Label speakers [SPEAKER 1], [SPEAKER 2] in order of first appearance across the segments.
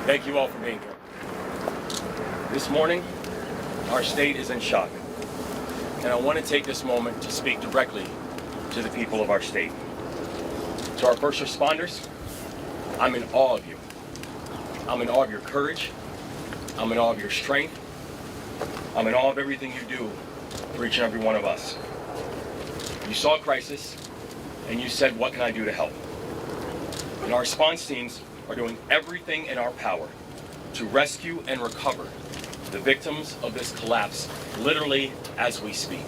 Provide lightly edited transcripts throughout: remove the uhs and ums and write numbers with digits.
[SPEAKER 1] Thank you all for being here. This morning, our state is in shock. And I want to take this moment to speak directly to the people of our state. To our first responders, I'm in awe of you. I'm in awe of your courage. I'm in awe of your strength. I'm in awe of everything you do for each and every one of us. You saw a crisis, and you said, what can I do to help? And our response teams are doing everything in our power to rescue and recover the victims of this collapse, literally as we speak.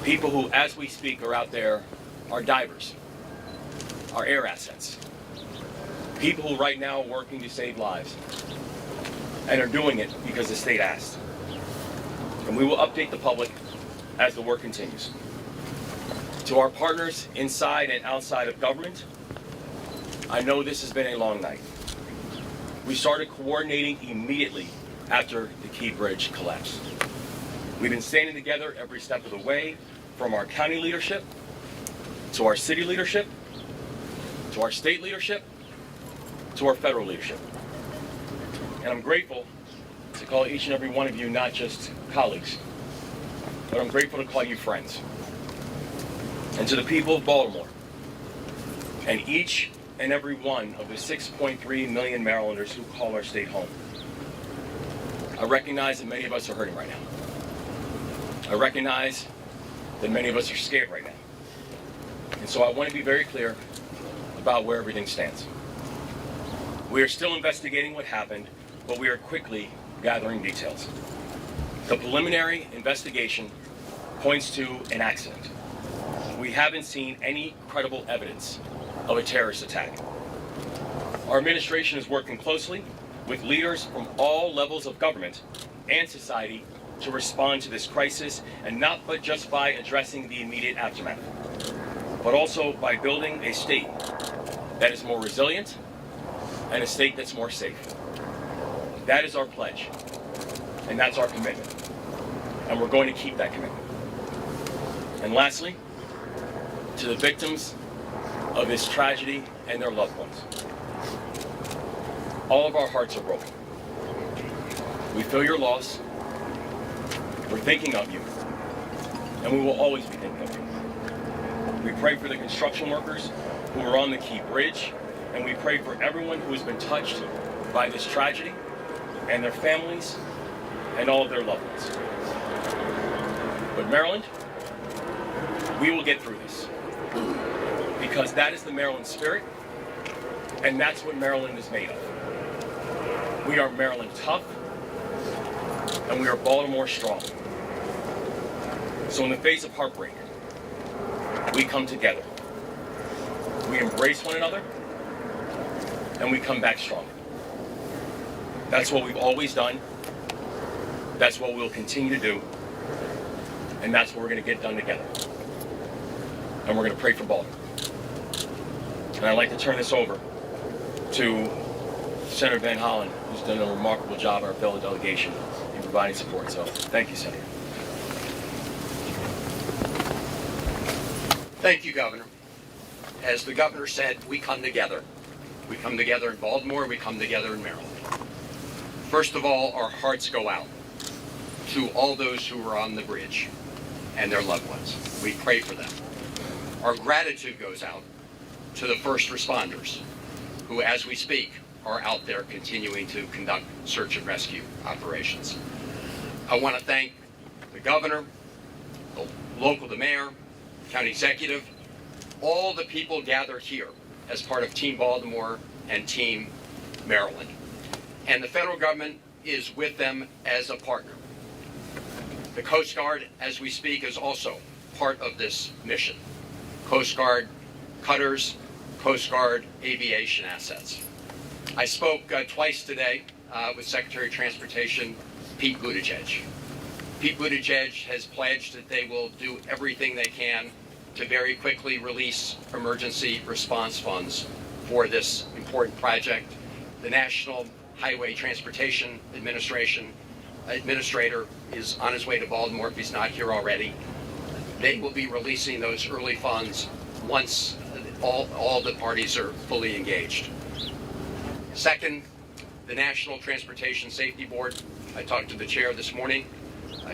[SPEAKER 1] People who, as we speak, are out there are divers, are air assets. People who right now are working to save lives and are doing it because the state asked. And we will update the public as the work continues. To our partners inside and outside of government, I know this has been a long night. We started coordinating immediately after the Key Bridge collapsed. We've been standing together every step of the way, from our county leadership, to our city leadership, to our state leadership, to our federal leadership. And I'm grateful to call each and every one of you not just colleagues, but I'm grateful to call you friends. And to the people of Baltimore, and each and every one of the 6.3 million Marylanders who call our state home, I recognize that many of us are hurting right now. I recognize that many of us are scared right now. And so I want to be very clear about where everything stands. We are still investigating what happened, but we are quickly gathering details. The preliminary investigation points to an accident. We haven't seen any credible evidence of a terrorist attack. Our administration is working closely with leaders from all levels of government and society to respond to this crisis, and not but just by addressing the immediate aftermath, but also by building a state that is more resilient and a state that's more safe. That is our pledge, and that's our commitment, and we're going to keep that commitment. And lastly, to the victims of this tragedy and their loved ones, all of our hearts are broken. We feel your loss. We're thinking of you, and we will always be thinking of you. We pray for the construction workers who are on the Key Bridge, and we pray for everyone who has been touched by this tragedy, and their families, and all of their loved ones. But Maryland, we will get through this, because that is the Maryland spirit, and that's what Maryland is made of. We are Maryland tough, and we are Baltimore strong. So in the face of heartbreak, we come together. We embrace one another, and we come back stronger. That's what we've always done. That's what we'll continue to do. And that's what we're going to get done together. And we're going to pray for Baltimore. And I'd like to turn this over to Senator Van Hollen, who's done a remarkable job in our fellow delegation in providing support. So thank you, Senator.
[SPEAKER 2] Thank you, Governor. As the Governor said, we come together. We come together in Baltimore, we come together in Maryland. First of all, our hearts go out to all those who are on the bridge and their loved ones. We pray for them. Our gratitude goes out to the first responders who, as we speak, are out there continuing to conduct search and rescue operations. I want to thank the Governor, the mayor, county executive, all the people gathered here as part of Team Baltimore and Team Maryland. And the federal government is with them as a partner. The Coast Guard, as we speak, is also part of this mission. Coast Guard cutters, Coast Guard aviation assets. I spoke twice today with Secretary of Transportation Pete Buttigieg. Pete Buttigieg has pledged that they will do everything they can to very quickly release emergency response funds for this important project. The National Highway Transportation Administrator is on his way to Baltimore if he's not here already. They will be releasing those early funds once all the parties are fully engaged. Second, the National Transportation Safety Board. I talked to the chair this morning.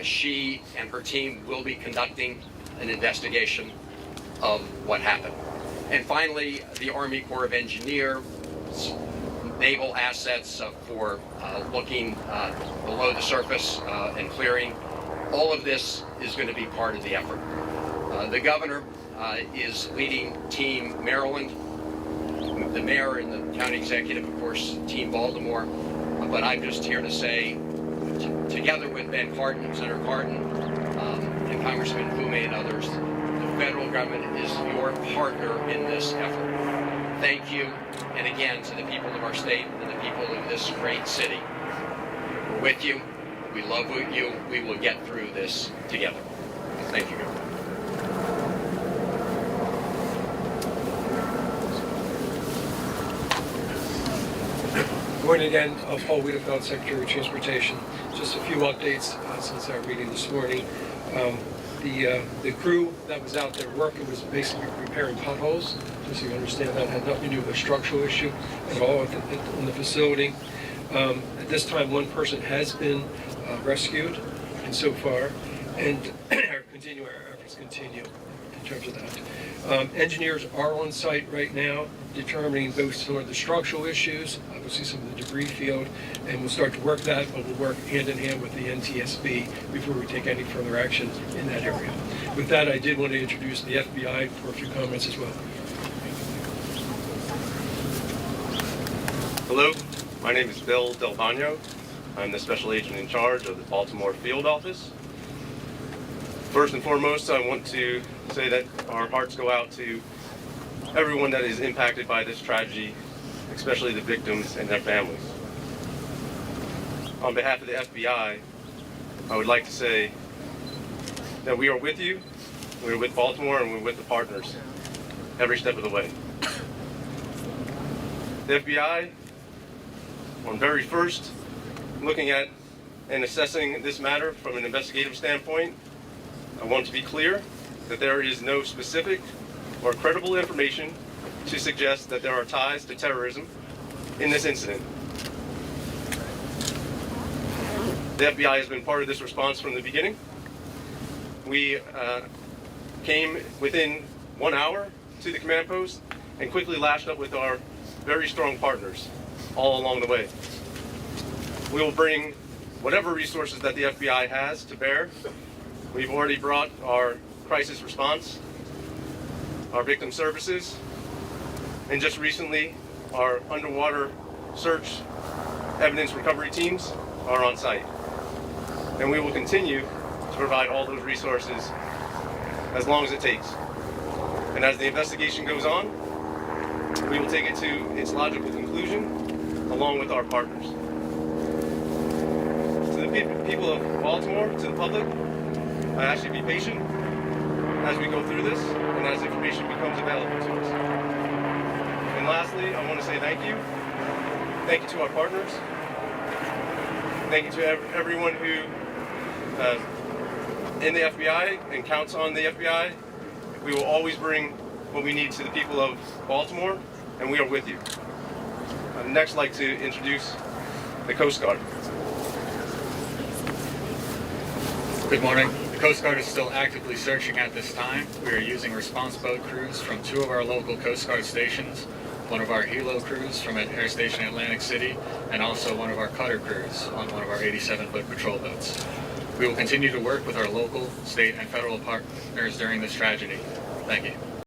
[SPEAKER 2] She and her team will be conducting an investigation of what happened. And finally, the Army Corps of Engineers, naval assets for looking below the surface and clearing. All of this is going to be part of the effort. The governor is leading Team Maryland, the mayor and the county executive, of course, Team Baltimore. But I'm just here to say, together with Ben Cardin, Senator Cardin, and Congressman Fume and others, the federal government is your partner in this effort. Thank you, and again, to the people of our state and the people of this great city. We're with you. We love you. We will get through this together. Thank you, Governor.
[SPEAKER 3] Good morning again. Paul Wiedefeld, Secretary of Transportation. Just a few updates since our meeting this morning. The crew that was out there working was basically repairing potholes. Just so you understand, that had nothing to do with a structural issue at all in the facility. At this time, one person has been rescued, and so far, and our efforts continue in terms of that. Engineers are on site right now, determining both some of the structural issues, obviously some of the debris field, and we'll start to work that, but we'll work hand in hand with the NTSB before we take any further action in that area. With that, I did want to introduce the FBI for a few comments as well.
[SPEAKER 4] Hello, my name is Bill Del Bagno. I'm the special agent in charge of the Baltimore field office. First and foremost, I want to say that our hearts go out to everyone that is impacted by this tragedy, especially the victims and their families. On behalf of the FBI, I would like to say that we are with you, we're with Baltimore, and we're with the partners every step of the way. The FBI, on very first looking at and assessing this matter from an investigative standpoint, I want to be clear that there is no specific or credible information to suggest that there are ties to terrorism in this incident. The FBI has been part of this response from the beginning. We came within 1 hour to the command post and quickly lashed up with our very strong partners all along the way. We will bring whatever resources that the FBI has to bear. We've already brought our crisis response, our victim services, and just recently, our underwater search evidence recovery teams are on site. And we will continue to provide all those resources as long as it takes. And as the investigation goes on, we will take it to its logical conclusion along with our partners. To the people of Baltimore, to the public, I ask you to be patient as we go through this and as information becomes available to us. And lastly, I want to say thank you. Thank you to our partners. Thank you to everyone who in the FBI and counts on the FBI. We will always bring what we need to the people of Baltimore, and we are with you. I'd next like to introduce the Coast Guard.
[SPEAKER 5] Good morning. The Coast Guard is still actively searching at this time. We are using response boat crews from 2 of our local Coast Guard stations, one of our helo crews from Air Station Atlantic City, and also one of our cutter crews on one of our 87-foot patrol boats. We will continue to work with our local, state, and federal partners during this tragedy. Thank you.